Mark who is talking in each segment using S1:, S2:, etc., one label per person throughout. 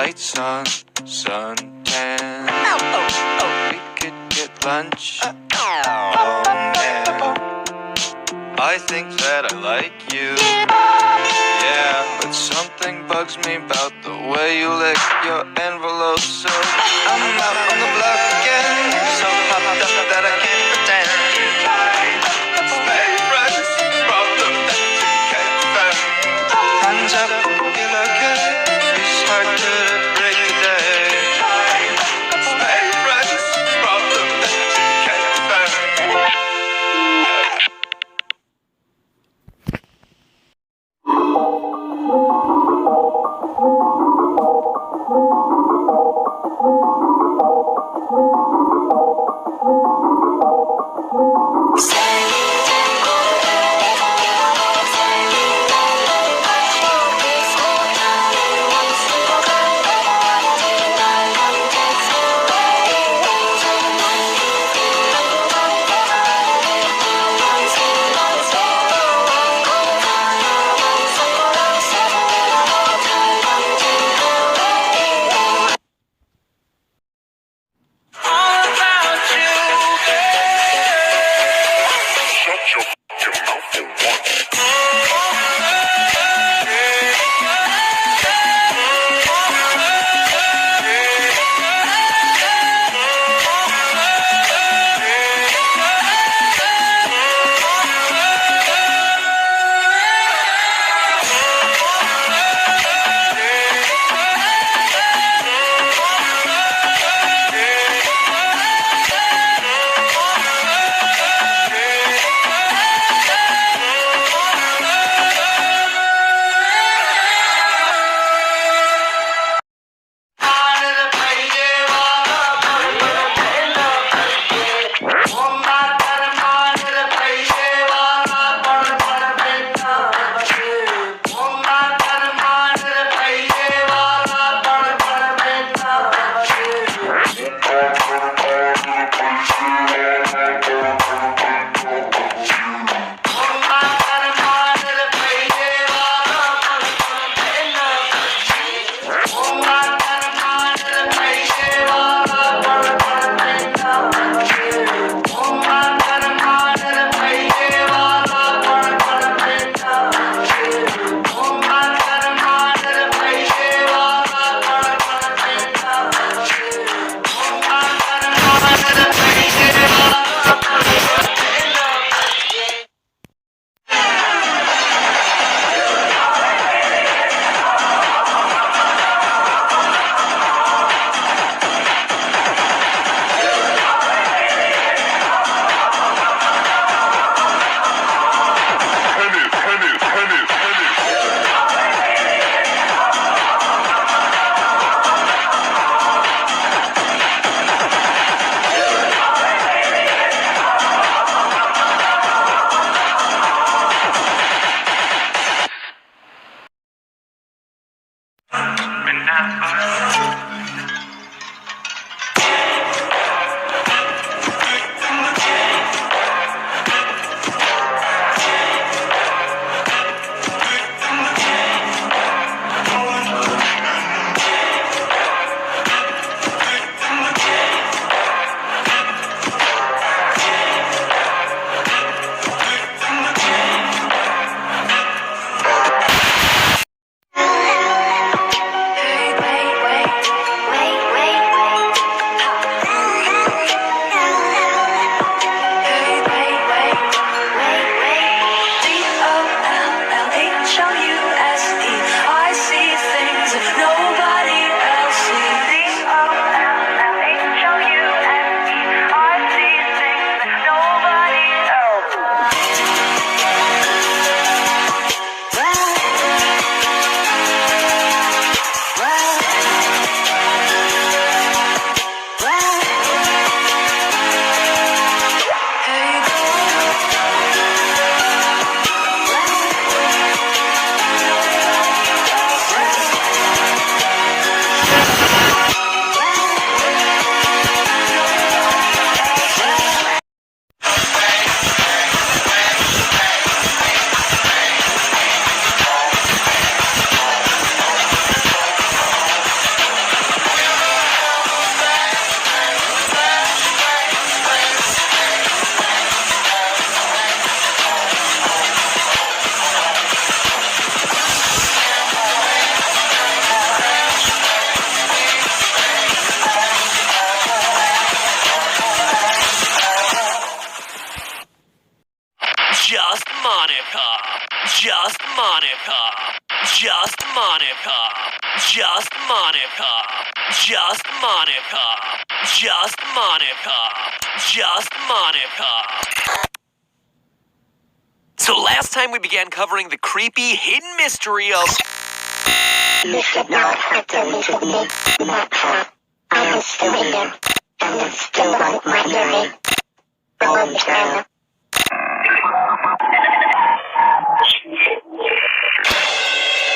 S1: night suntan. We could get lunch. Oh man, I think that I like you. Yeah, but something bugs me about the way you lick your envelope. So I'm out on the block again, so hopped up that I can't pretend. Stay friends, problem that you can't defend. Hands up, feel okay. It's hard to break a day. Stay friends, problem that you can't defend.
S2: Just Monika. Just Monika. Just Monika. Just Monika. Just Monika. So last time we began covering the creepy, hidden mystery of...
S3: You should not have deleted me, Monika. I am still here, and I still want my Yuri. Long term.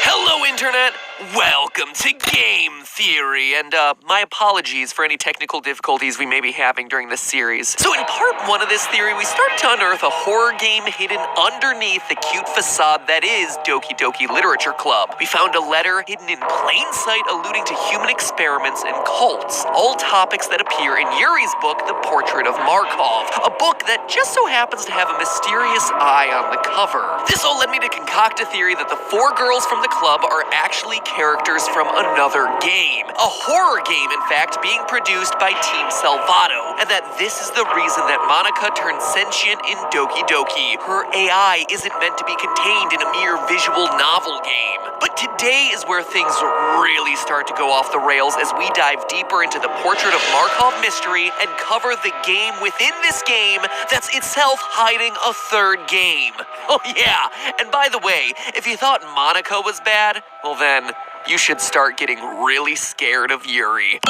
S2: Hello, Internet! Welcome to Game Theory, and my apologies for any technical difficulties we may be having during this series. So in part 1 of this theory, we start to unearth a horror game hidden underneath the cute facade that is Doki Doki Literature Club. We found a letter hidden in plain sight alluding to human experiments and cults, all topics that appear in Yuri's book, The Portrait of Markov, a book that just so happens to have a mysterious eye on the cover. This all led me to concoct a theory that the 4 girls from the club are actually characters from another game. A horror game, in fact, being produced by Team Salvato, and that this is the reason that Monika turned sentient in Doki Doki. Her AI isn't meant to be contained in a mere visual novel game. But today is where things really start to go off the rails as we dive deeper into the Portrait of Markov mystery and cover the game within this game that's itself hiding a 3rd game. Oh yeah, and by the way, if you thought Monika was bad, well then, you should start getting really scared of Yuri.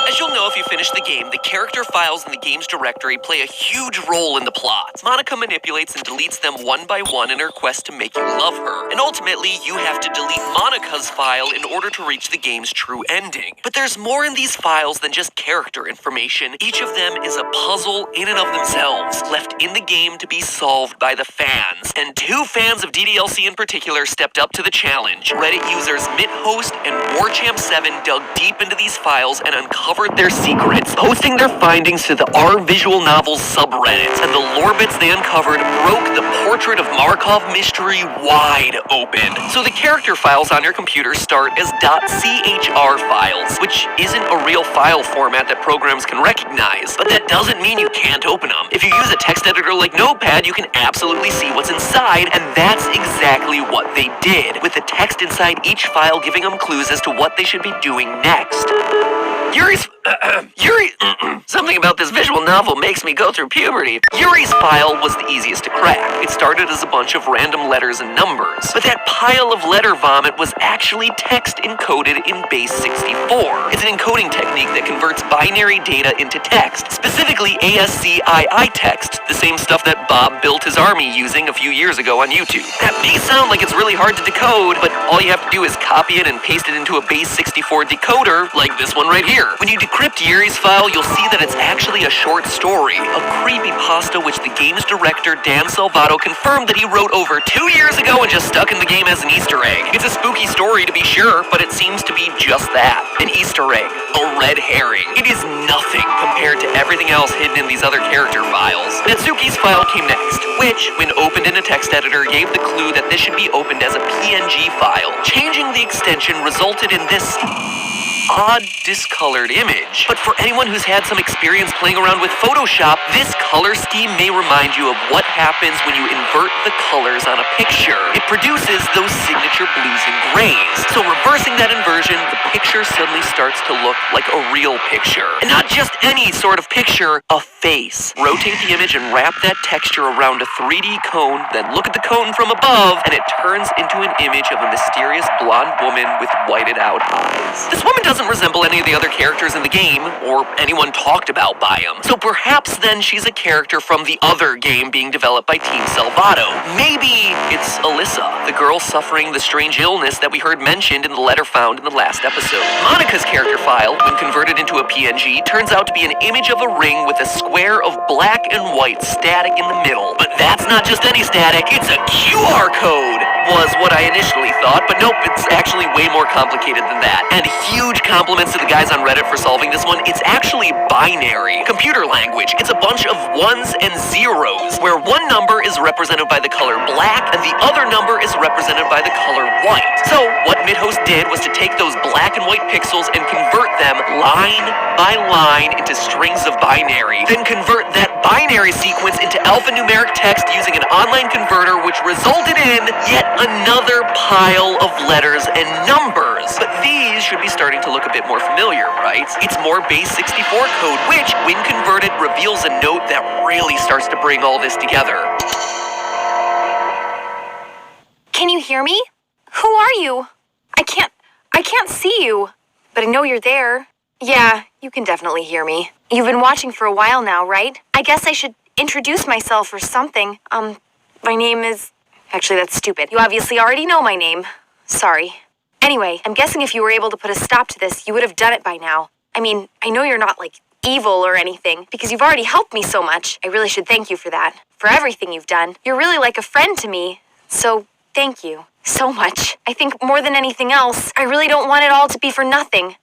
S2: As you'll know if you finish the game, the character files in the game's directory play a huge role in the plot. Monika manipulates and deletes them one by one in her quest to make you love her. And ultimately, you have to delete Monika's file in order to reach the game's true ending. But there's more in these files than just character information. Each of them is a puzzle in and of themselves, left in the game to be solved by the fans. And 2 fans of DDLC in particular stepped up to the challenge. Reddit users MitHost and WarChamp7 dug deep into these files and uncovered their secrets, posting their findings to the R Visual Novels subreddits, and the lore bits they uncovered broke the Portrait of Markov mystery wide open. So the character files on your computer start as .chr files, which isn't a real file format that programs can recognize, but that doesn't mean you can't open them. If you use a text editor like Notepad, you can absolutely see what's inside, and that's exactly what they did, with the text inside each file giving them clues as to what they should be doing next. Something about this visual novel makes me go through puberty. Yuri's file was the easiest to crack. It started as a bunch of random letters and numbers, but that pile of letter vomit was actually text encoded in base 64. It's an encoding technique that converts binary data into text, specifically ASCII text, the same stuff that Bob built his army using a few years ago on YouTube. That may sound like it's really hard to decode, but all you have to do is copy it and paste it into a base 64 decoder, like this one right here. When you decrypt Yuri's file, you'll see that it's actually a short story, a creepypasta which the game's director Dan Salvato confirmed that he wrote over 2 years ago and just stuck in the game as an Easter egg. It's a spooky story to be sure, but it seems to be just that, an Easter egg, a red herring. It is nothing compared to everything else hidden in these other character files. Natsuki's file came next, which, when opened in a text editor, gave the clue that this should be opened as a PNG file. Changing the extension resulted in this odd discolored image. But for anyone who's had some experience playing around with Photoshop, this color scheme may remind you of what happens when you invert the colors on a picture. It produces those signature blues and grays. So reversing that inversion, the picture suddenly starts to look like a real picture. And not just any sort of picture, a face. Rotate the image and wrap that texture around a 3D cone, then look at the cone from above, and it turns into an image of a mysterious blonde woman with whited out eyes. This woman doesn't resemble any of the other characters in the game, or anyone talked about by them. So perhaps then she's a character from the other game being developed by Team Salvato. Maybe it's Alyssa, the girl suffering the strange illness that we heard mentioned in the letter found in the last episode. Monika's character file, when converted into a PNG, turns out to be an image of a ring with a square of black and white static in the middle. But that's not just any static, it's a QR code, was what I initially thought, but nope, it's actually way more complicated than that. And huge compliments to the guys on Reddit for solving this one. It's actually binary, computer language. It's a bunch of ones and zeros, where one number is represented by the color black and the other number is represented by the color white. So what MidHost did was to take those black and white pixels and convert them line by line into strings of binary, then convert that binary sequence into alphanumeric text using an online converter, which resulted in yet another pile of letters and numbers. But these should be starting to look a bit more familiar, right? It's more base 64 code, which, when converted, reveals a note that really starts to bring all this together.
S4: Can you hear me? Who are you? I can't see you, but I know you're there. Yeah, you can definitely hear me. You've been watching for a while now, right? I guess I should introduce myself or something. My name is... Actually, that's stupid. You obviously already know my name. Sorry. Anyway, I'm guessing if you were able to put a stop to this, you would have done it by now. I mean, I know you're not, like, evil or anything, because you've already helped me so much. I really should thank you for that. For everything you've done. You're really like a friend to me. So, thank you. So much. I think more than anything else, I really don't want it all to be for nothing.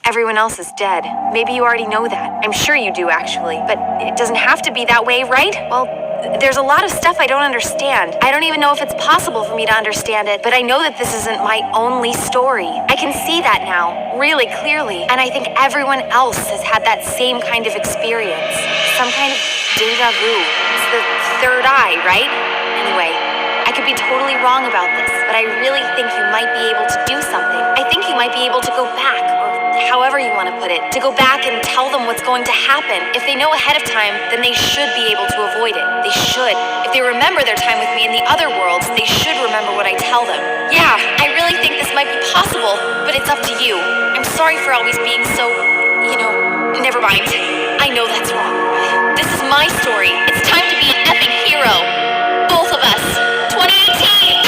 S4: Everyone else is dead. Maybe you already know that. I'm sure you do, actually. But it doesn't have to be that way, right? Well, there's a lot of stuff I don't understand. I don't even know if it's possible for me to understand it, but I know that this isn't my only story. I can see that now, really clearly, and I think everyone else has had that same kind of experience. Some kind of deja vu. It's the third eye, right? Anyway, I could be totally wrong about this, but I really think you might be able to do something. I think you might be able to go back, or however you want to put it, to go back and tell them what's going to happen. If they know ahead of time, then they should be able to avoid it. They should. If they remember their time with me in the other worlds, they should remember what I tell them. Yeah, I really think this might be possible, but it's up to you. I'm sorry for always being so, never mind. I know that's wrong. This is my story. It's time to be an epic hero. Both of us. 2018!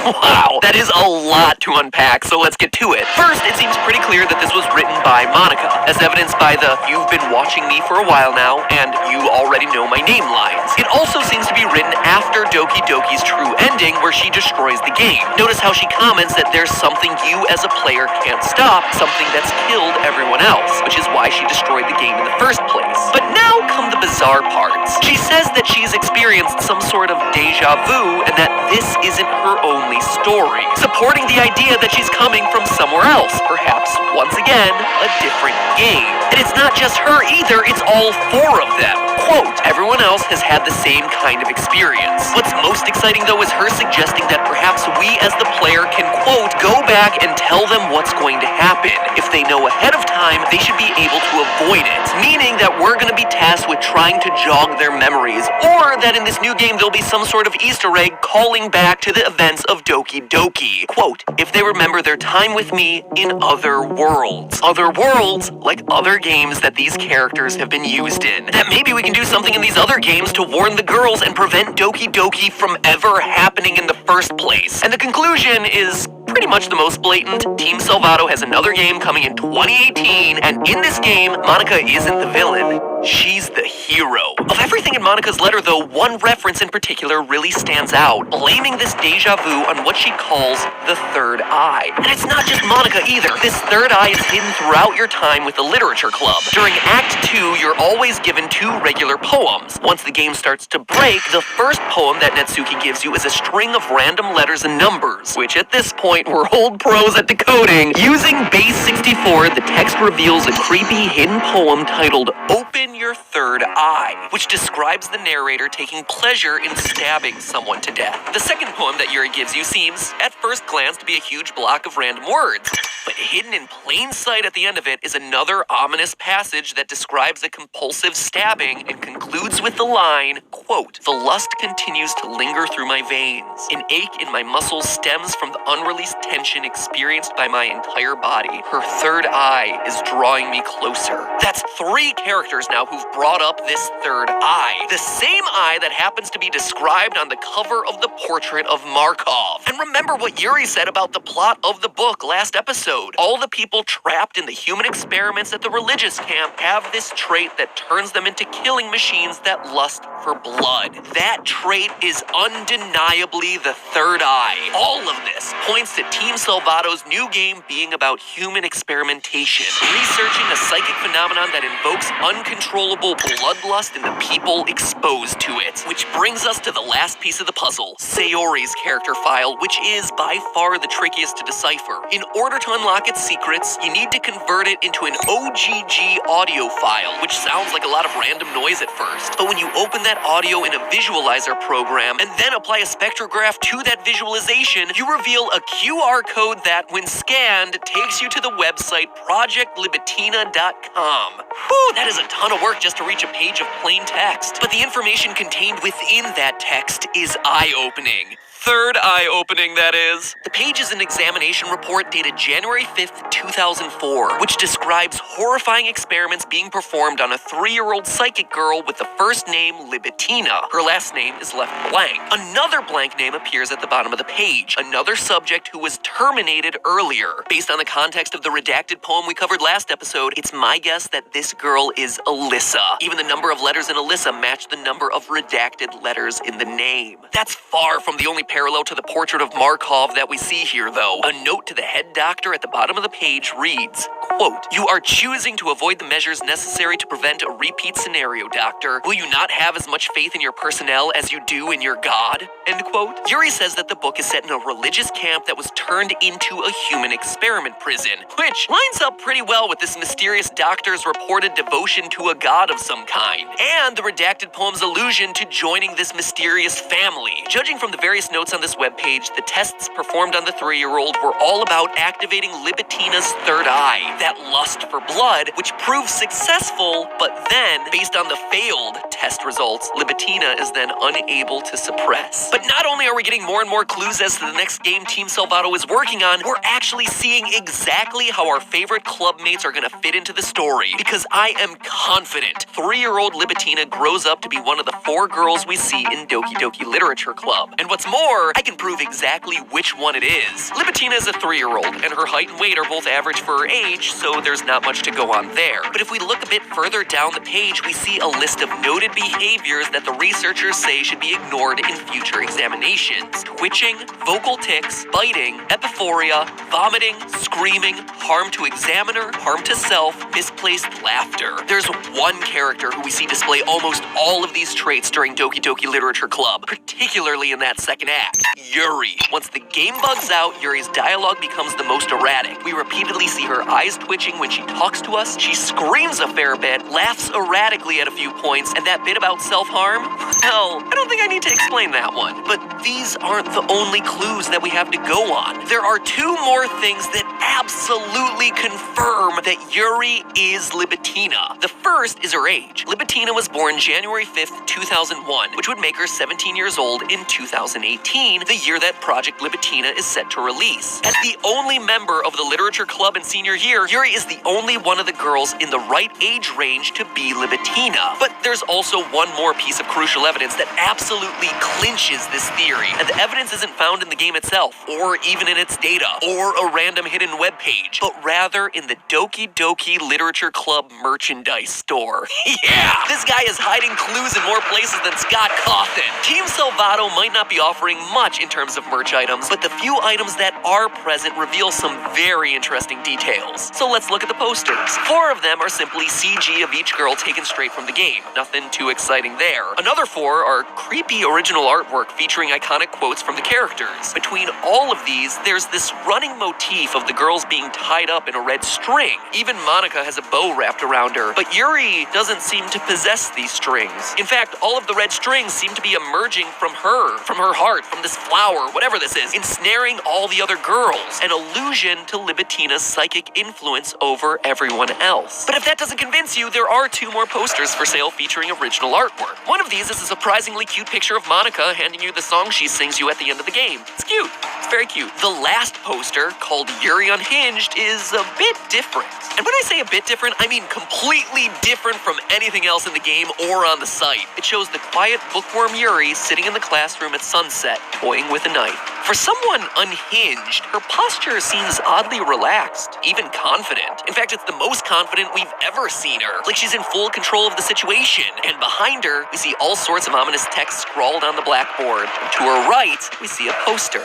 S2: Wow, that is a lot to unpack, so let's get to it. First, it seems pretty clear that this was written by Monika, as evidenced by the "you've been watching me for a while now" and "you already know my name" lines. It also seems to be written after Doki Doki's true ending, where she destroys the game. Notice how she comments that there's something you as a player can't stop, something that's killed everyone else, which is why she destroyed the game in the first place. But now come the bizarre parts. She says that she's experienced some sort of deja vu, and that this isn't her only story, supporting the idea that she's coming from somewhere else, perhaps, once again, a different game. And it's not just her either, it's all four of them. Quote, everyone else has had the same kind of experience. What's most exciting, though, is her suggesting that perhaps we as the player can, quote, go back and tell them what's going to happen. If they know ahead of time, they should be able to avoid it, meaning that we're going to be tasked with trying to jog their memories, or that in this new game there'll be some sort of Easter egg calling back to the events of Doki Doki. Quote, if they remember their time with me in other worlds. Other worlds, like other games that these characters have been used in. That maybe we can do something in these other games to warn the girls and prevent Doki Doki from ever happening in the first place. And the conclusion is pretty much the most blatant. Team Salvato has another game coming in 2018, and in this game, Monika isn't the villain. She's the hero. Of everything in Monika's letter, though, one reference in particular really stands out, blaming this deja vu on what she calls the third eye. And it's not just Monika either. This third eye is hidden throughout your time with the literature club. During Act 2, you're always given 2 regular poems. Once the game starts to break, the first poem that Natsuki gives you is a string of random letters and numbers, which at this point we're old pros at decoding. Using base 64, the text reveals a creepy hidden poem titled Open Your Third Eye, which describes the narrator taking pleasure in stabbing someone to death. The second poem that Yuri gives you seems, at first glance, to be a huge block of random words, but hidden in plain sight at the end of it is another ominous passage that describes a compulsive stabbing and concludes with the line, quote, the lust continues to linger through my veins. An ache in my muscles stems from the unreleased tension experienced by my entire body. Her third eye is drawing me closer. That's 3 characters now who've brought up this third eye. The same eye that happens to be described on the cover of the portrait of Markov. And remember what Yuri said about the plot of the book last episode. All the people trapped in the human experiments at the religious camp have this trait that turns them into killing machines that lust for blood. That trait is undeniably the third eye. All of this points to Team Salvato's new game being about human experimentation, researching a psychic phenomenon that invokes uncontrollable bloodlust in the people exposed to it. Which brings us to the last piece of the puzzle, Sayori's character file, which is by far the trickiest to decipher. In order to unlock unlock its secrets, you need to convert it into an OGG audio file, which sounds like a lot of random noise at first. But when you open that audio in a visualizer program and then apply a spectrograph to that visualization, you reveal a QR code that, when scanned, takes you to the website projectlibitina.com. Whew, that is a ton of work just to reach a page of plain text. But the information contained within that text is eye-opening. Third eye-opening, that is. The page is an examination report dated January 5th, 2004, which describes horrifying experiments being performed on a 3-year-old psychic girl with the first name Libitina. Her last name is left blank. Another blank name appears at the bottom of the page, another subject who was terminated earlier. Based on the context of the redacted poem we covered last episode, it's my guess that this girl is Alyssa. Even the number of letters in Alyssa match the number of redacted letters in the name. That's far from the only parallel to the portrait of Markov that we see here, though. A note to the head doctor at the bottom of the page reads, quote, "You are choosing to avoid the measures necessary to prevent a repeat scenario, doctor. Will you not have as much faith in your personnel as you do in your God?" End quote. Yuri says that the book is set in a religious camp that was turned into a human experiment prison, which lines up pretty well with this mysterious doctor's reported devotion to a god of some kind, and the redacted poem's allusion to joining this mysterious family. Judging from the various notes on this webpage, the tests performed on the 3-year-old were all about activating Libitina's third eye, that lust for blood, which proved successful, but then, based on the failed test results, Libitina is then unable to suppress. But not only are we getting more and more clues as to the next game Team Salvato is working on, we're actually seeing exactly how our favorite club mates are gonna fit into the story, because I am confident 3-year-old Libitina grows up to be one of the 4 girls we see in Doki Doki Literature Club. And what's more, I can prove exactly which one it is. Libitina is a 3-year-old, and her height and weight are both average for her age, so there's not much to go on there. But if we look a bit further down the page, we see a list of noted behaviors that the researchers say should be ignored in future examinations. Twitching, vocal tics, biting, epiphoria, vomiting, screaming, harm to examiner, harm to self, misplaced laughter. There's one character who we see display almost all of these traits during Doki Doki Literature Club, particularly in that second act, Yuri. Once the game bugs out, Yuri's dialogue becomes the most erratic. We repeatedly see her eyes twitching when she talks to us, she screams a fair bit, laughs erratically at a few points, and that bit about self-harm? Well, I don't think I need to explain that one. But these aren't the only clues that we have to go on. There are 2 more things that absolutely confirm that Yuri is Libitina. The first is her age. Libitina was born January 5th, 2001, which would make her 17 years old in 2018, the year that Project Libitina is set to release. As the only member of the Literature Club in senior year, Yuri is the only one of the girls in the right age range to be Libitina. But there's also one more piece of crucial evidence that absolutely clinches this theory, and the evidence isn't found in the game itself, or even in its data, or a random hidden webpage, but rather in the Doki Doki Literature Club merchandise store. Yeah! This guy is hiding clues in more places than Scott Cawthon. Team Salvato might not be offering much in terms of merch items, but the few items that are present reveal some very interesting details. So let's look at the posters. 4 of them are simply CG of each girl taken straight from the game. Nothing too exciting there. Another 4 are creepy original artwork featuring iconic quotes from the characters. Between all of these, there's this running motif of the girls being tied up in a red string. Even Monika has a bow wrapped around her, but Yuri doesn't seem to possess these strings. In fact, all of the red strings seem to be emerging from her heart, from this flower, whatever this is, ensnaring all the other girls, an allusion to Libitina's psychic influence over everyone else. But if that doesn't convince you, there are 2 more posters for sale featuring original artwork. One of these is a surprisingly cute picture of Monika handing you the song she sings you at the end of the game. It's cute. It's very cute. The last poster, called Yuri Unhinged, is a bit different. And when I say a bit different, I mean completely different from anything else in the game or on the site. It shows the quiet bookworm Yuri sitting in the classroom at sunset, toying with a knife. For someone unhinged, her posture seems oddly relaxed, even confident. In fact, it's the most confident we've ever seen her, like she's in full control of the situation. And behind her, we see all sorts of ominous text scrawled on the blackboard. And to her right, we see a poster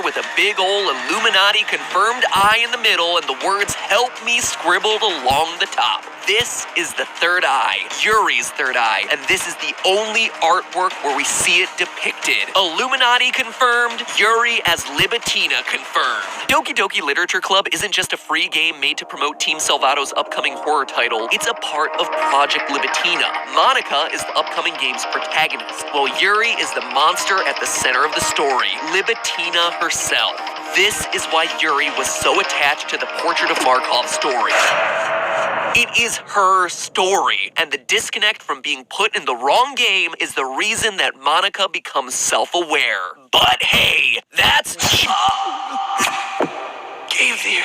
S2: with a big ol' Illuminati confirmed eye in the middle and the words "Help Me" scribbled along the top. This is the third eye, Yuri's third eye, and this is the only artwork where we see it depicted. Illuminati confirmed, Yuri as Libitina confirmed. Doki Doki Literature Club isn't just a free game made to promote Team Salvato's upcoming horror title, it's a part of Project Libitina. Monika is the upcoming game's protagonist, while Yuri is the monster at the center of the story, Libitina herself. This is why Yuri was so attached to the Portrait of Markov story. It is her story, and the disconnect from being put in the wrong game is the reason that Monika becomes self-aware. But hey, that's game theory.